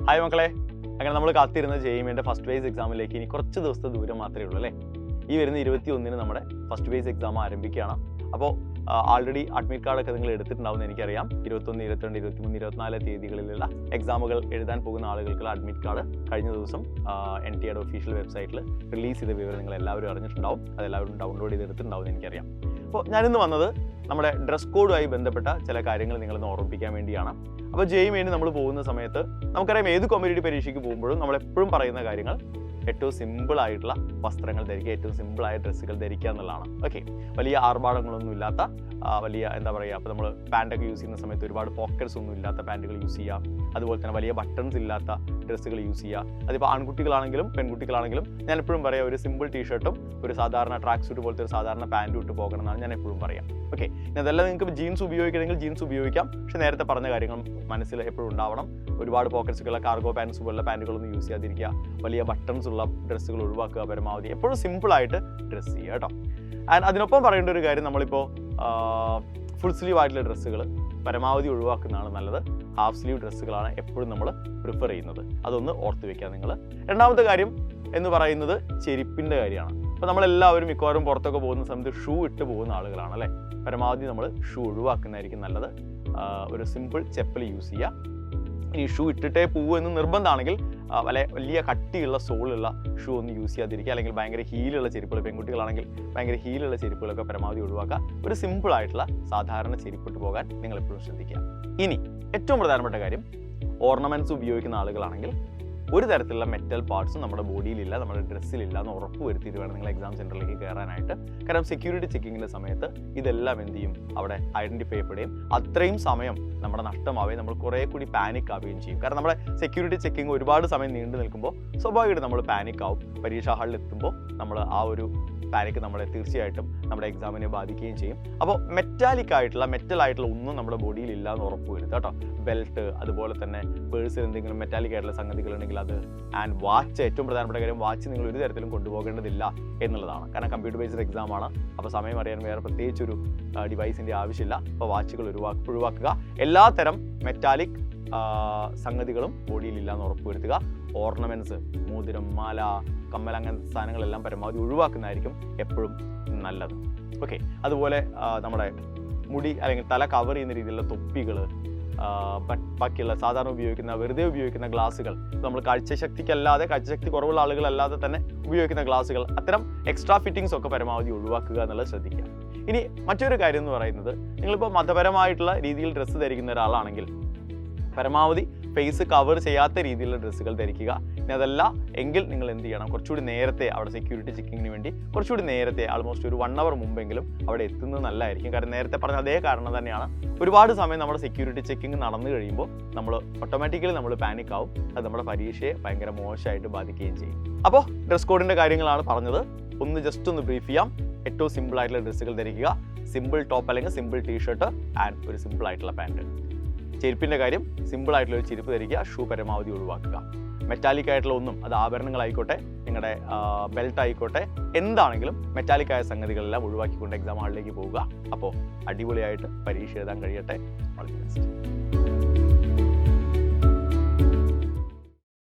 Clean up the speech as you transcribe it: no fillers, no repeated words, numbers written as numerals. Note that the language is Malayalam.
ഹായ് മക്കളെ, അങ്ങനെ നമ്മൾ കാത്തിരുന്ന JEEന്റെ ഫസ്റ്റ് ഫേസ് എക്സാമിലേക്ക് ഇനി കുറച്ച് ദിവസത്തെ ദൂരം മാത്രമേ ഉള്ളൂ അല്ലേ. ഈ വരുന്ന 21-ന് നമ്മുടെ ഫസ്റ്റ് ഫേസ് എക്സാം ആരംഭിക്കുകയാണ്. അപ്പോൾ ആൾറെഡി അഡ്മിറ്റ് കാർഡൊക്കെ നിങ്ങൾ എടുത്തിട്ടുണ്ടാവുമെന്ന് എനിക്കറിയാം. 21, 22, 23, 24 തീയതികളിലുള്ള എക്സാമുകൾ എഴുതാൻ പോകുന്ന ആളുകൾക്കുള്ള അഡ്മിറ്റ് കാർഡ് കഴിഞ്ഞ ദിവസം NTAയുടെ ഒഫീഷ്യൽ വെബ്സൈറ്റിൽ റിലീസ് ചെയ്ത വിവരം നിങ്ങൾ എല്ലാവരും അറിഞ്ഞിട്ടുണ്ടാവും. അതെല്ലാവരും ഡൗൺലോഡ് ചെയ്തെടുത്തിട്ടുണ്ടാവുമെന്ന് എനിക്കറിയാം. അപ്പോൾ ഞാനിന്ന് വന്നത് നമ്മുടെ ഡ്രസ് കോഡുമായി ബന്ധപ്പെട്ട ചില കാര്യങ്ങൾ നിങ്ങളൊന്ന് ഓർമ്മിപ്പിക്കാൻ വേണ്ടിയാണ്. അപ്പോൾ JEE നമ്മൾ പോകുന്ന സമയത്ത് നമുക്കറിയാം, ഏത് കോമ്പറ്റേറ്റീവ് പരീക്ഷയ്ക്ക് പോകുമ്പോഴും നമ്മളെപ്പോഴും പറയുന്ന കാര്യങ്ങൾ ഏറ്റവും സിമ്പിളായിട്ടുള്ള വസ്ത്രങ്ങൾ ധരിക്കുക, ഏറ്റവും സിമ്പിളായ ഡ്രസ്സുകൾ ധരിക്കുക എന്നുള്ളതാണ്. ഓക്കെ, വലിയ ആർഭാടങ്ങളൊന്നും ഇല്ലാത്ത വലിയ എന്താ പറയുക, അപ്പോൾ നമ്മൾ പാൻറ്റൊക്കെ യൂസ് ചെയ്യുന്ന സമയത്ത് ഒരുപാട് പോക്കറ്റ്സ് ഒന്നും ഇല്ലാത്ത പാൻറ്റുകൾ യൂസ് ചെയ്യുക. അതുപോലെ തന്നെ വലിയ ബട്ടൺസ് ഇല്ലാത്ത ഡ്രസ്സുകൾ യൂസ് ചെയ്യുക. അതിപ്പോൾ ആൺകുട്ടികളാണെങ്കിലും പെൺകുട്ടികളാണെങ്കിലും ഞാൻ എപ്പോഴും പറയാം, ഒരു സിമ്പിൾ ടീഷർട്ടും ഒരു സാധാരണ ട്രാക്ക് സൂട്ട് പോലത്തെ ഒരു സാധാരണ പാൻറ്റും ഇട്ട് പോകണം എന്നാണ് ഞാൻ എപ്പോഴും പറയാം. ഓക്കെ, അതെല്ലാം നിങ്ങൾക്ക് ജീൻസ് ഉപയോഗിക്കണമെങ്കിൽ ജീൻസ് ഉപയോഗിക്കാം. പക്ഷേ നേരത്തെ പറഞ്ഞ കാര്യങ്ങൾ മനസ്സിൽ എപ്പോഴും ഉണ്ടാവണം. ഒരുപാട് പോക്കറ്റ്സുള്ള കാർഗോ പാൻസ് പോലുള്ള പാൻറ്റുകളൊന്നും യൂസ് ചെയ്യാതിരിക്കുക. വലിയ ബട്ടൺസ് ഉള്ള ഡ്രസ്സുകൾ ഒഴിവാക്കുക പരമാവധി. എപ്പോഴും സിമ്പിളായിട്ട് ഡ്രസ്സ് ചെയ്യുക കേട്ടോ. ആൻഡ് അതിനൊപ്പം പറയേണ്ട ഒരു കാര്യം, നമ്മളിപ്പോൾ ഫുൾ സ്ലീവ് ആയിട്ടുള്ള ഡ്രസ്സുകൾ പരമാവധി ഒഴിവാക്കുന്നതാണ് നല്ലത്. ഹാഫ് സ്ലീവ് ഡ്രസ്സുകളാണ് എപ്പോഴും നമ്മൾ പ്രിഫർ ചെയ്യുന്നത്. അതൊന്ന് ഓർത്ത് വെക്കുക നിങ്ങൾ. രണ്ടാമത്തെ കാര്യം എന്ന് പറയുന്നത് ചെരുപ്പിൻ്റെ കാര്യമാണ്. അപ്പോൾ നമ്മളെല്ലാവരും മിക്കവാറും പുറത്തൊക്കെ പോകുന്ന സമയത്ത് ഷൂ ഇട്ട് പോകുന്ന ആളുകളാണ് അല്ലേ. പരമാവധി നമ്മൾ ഷൂ ഒഴിവാക്കുന്നതായിരിക്കും നല്ലത്. ഒരു സിമ്പിൾ ചെപ്പൽ യൂസ് ചെയ്യുക. ഇനി ഷൂ ഇട്ടിട്ടേ പോകുമെന്ന് നിർബന്ധമാണെങ്കിൽ വലിയ കട്ടിയുള്ള സോളുള്ള ഷൂ ഒന്നും യൂസ് ചെയ്യാതിരിക്കുക. അല്ലെങ്കിൽ ഭയങ്കര ഹീലുള്ള ചെരുപ്പുകൾ, പെൺകുട്ടികളാണെങ്കിൽ ഭയങ്കര ഹീലുള്ള ചെരുപ്പുകളൊക്കെ പരമാവധി ഒഴിവാക്കുക. ഒരു സിമ്പിളായിട്ടുള്ള സാധാരണ ചെരുപ്പിട്ട് പോകാൻ നിങ്ങൾ എപ്പോഴും ശ്രദ്ധിക്കുക. ഇനി ഏറ്റവും പ്രധാനപ്പെട്ട കാര്യം, ഓർണമെൻറ്റ്സ് ഉപയോഗിക്കുന്ന ആളുകളാണെങ്കിൽ ഒരു തരത്തിലുള്ള മെറ്റൽ പാർട്സും നമ്മുടെ ബോഡിയിലില്ല, നമ്മുടെ ഡ്രസ്സിലില്ല എന്ന് ഉറപ്പ് വരുത്തിയിട്ട് വേണം നിങ്ങൾ എക്സാം സെൻറ്ററിലേക്ക് കയറാനായിട്ട്. കാരണം സെക്യൂരിറ്റി ചെക്കിങ്ങിൻ്റെ സമയത്ത് ഇതെല്ലാം എന്ത് ചെയ്യും, അവിടെ ഐഡൻറ്റിഫൈ ചെയ്യപ്പെടുകയും അത്രയും സമയം നമ്മുടെ നഷ്ടമാവുകയും നമ്മൾ കുറേ കൂടി പാനിക് ആവുകയും ചെയ്യും. കാരണം നമ്മുടെ സെക്യൂരിറ്റി ചെക്കിങ് ഒരുപാട് സമയം നീണ്ടു നിൽക്കുമ്പോൾ സ്വാഭാവികമായിട്ട് നമ്മൾ പാനിക് ആവും. പരീക്ഷാ ഹാളിൽ എത്തുമ്പോൾ നമ്മൾ ആ ഒരു പാനിക്ക് നമ്മളെ തീർച്ചയായിട്ടും നമ്മുടെ എക്സാമിനെ ബാധിക്കുകയും ചെയ്യും. അപ്പോൾ മെറ്റലായിട്ടുള്ള ഒന്നും നമ്മുടെ ബോഡിയിൽ ഇല്ല എന്ന് ഉറപ്പ് വരുത്തുക കേട്ടോ. ബെൽറ്റ്, അതുപോലെ തന്നെ പേഴ്സിൽ എന്തെങ്കിലും മെറ്റാലിക് ആയിട്ടുള്ള സംഗതികളുണ്ടെങ്കിൽ അത്, ആൻഡ് വാച്ച്. ഏറ്റവും പ്രധാനപ്പെട്ട കാര്യം, വാച്ച് നിങ്ങൾ ഒരു തരത്തിലും കൊണ്ടുപോകേണ്ടതില്ല എന്നുള്ളതാണ്. കാരണം കമ്പ്യൂട്ടർ ബേസ്ഡ് എക്സാം ആണ്. അപ്പോൾ സമയം അറിയാൻ വേറെ പ്രത്യേകിച്ചൊരു ഡിവൈസിൻ്റെ ആവശ്യമില്ല. അപ്പോൾ വാച്ചുകൾ ഒഴിവാക്കുക. എല്ലാ തരം മെറ്റാലിക് സംഗതികളും ബോഡിയിലില്ല എന്ന് ഉറപ്പ് വരുത്തുക. ഓർണമെൻറ്റ്സ്, മോതിരം, മാല, കമ്മൽ, അങ്ങനത്തെ സാധനങ്ങളെല്ലാം പരമാവധി ഒഴിവാക്കുന്നതായിരിക്കും എപ്പോഴും നല്ലത്. ഓക്കെ, അതുപോലെ നമ്മുടെ മുടി അല്ലെങ്കിൽ തല കവർ ചെയ്യുന്ന രീതിയിലുള്ള തൊപ്പികൾ, ബാക്കിയുള്ള സാധാരണ വെറുതെ ഉപയോഗിക്കുന്ന ഗ്ലാസുകൾ, നമ്മൾ കാഴ്ചശക്തി കുറവുള്ള ആളുകളല്ലാതെ തന്നെ ഉപയോഗിക്കുന്ന ഗ്ലാസുകൾ, അത്തരം എക്സ്ട്രാ ഫിറ്റിങ്സ് ഒക്കെ പരമാവധി ഒഴിവാക്കുക എന്നുള്ളത് ശ്രദ്ധിക്കുക. ഇനി മറ്റൊരു കാര്യം എന്ന് പറയുന്നത്, നിങ്ങളിപ്പോൾ മതപരമായിട്ടുള്ള രീതിയിൽ ഡ്രസ്സ് ധരിക്കുന്ന ഒരാളാണെങ്കിൽ പരമാവധി ഫേസ് കവർ ചെയ്യാത്ത രീതിയിലുള്ള ഡ്രസ്സുകൾ ധരിക്കുക. ഇനി അതല്ല എങ്കിൽ നിങ്ങൾ എന്ത് ചെയ്യണം, കുറച്ചുകൂടി നേരത്തെ അവിടെ സെക്യൂരിറ്റി ചെക്കിങ്ങിന് വേണ്ടി കുറച്ചുകൂടി നേരത്തെ, ആൾമോസ്റ്റ് ഒരു 1 hour മുമ്പെങ്കിലും അവിടെ എത്തുന്നത് നല്ലതായിരിക്കും. കാരണം നേരത്തെ പറഞ്ഞ അതേ കാരണം തന്നെയാണ്, ഒരുപാട് സമയം നമ്മുടെ സെക്യൂരിറ്റി ചെക്കിങ് നടന്നു കഴിയുമ്പോൾ നമ്മൾ ഓട്ടോമാറ്റിക്കലി നമ്മൾ പാനിക് ആവും. അത് നമ്മുടെ പരീക്ഷയെ ഭയങ്കര മോശമായിട്ട് ബാധിക്കുകയും ചെയ്യും. അപ്പോൾ ഡ്രസ് കോഡിൻ്റെ കാര്യങ്ങളാണ് പറഞ്ഞത്. ജസ്റ്റ് ഒന്ന് ബ്രീഫ് ചെയ്യാം. ഏറ്റവും സിമ്പിൾ ആയിട്ടുള്ള ഡ്രസ്സുകൾ ധരിക്കുക. സിമ്പിൾ ടോപ്പ് അല്ലെങ്കിൽ സിമ്പിൾ ടീഷർട്ട് ആൻഡ് ഒരു സിമ്പിൾ ആയിട്ടുള്ള പാൻറ്റ്. ചെരുപ്പിൻ്റെ കാര്യം, സിമ്പിളായിട്ടുള്ള ഒരു ചെരുപ്പ് ധരിക്കുക. ഷൂ പരമാവധി ഒഴിവാക്കുക. മെറ്റാലിക് ആയിട്ടുള്ള ഒന്നും, അത് ആഭരണങ്ങളായിക്കോട്ടെ, നിങ്ങളുടെ ബെൽറ്റ് ആയിക്കോട്ടെ, എന്താണെങ്കിലും മെറ്റാലിക് ആയ സംഗതികളെല്ലാം ഒഴിവാക്കിക്കൊണ്ട് എക്സാം ഹാളിലേക്ക് പോവുക. അപ്പോൾ അടിപൊളിയായിട്ട് പരീക്ഷ എഴുതാൻ കഴിയട്ടെ. All the best.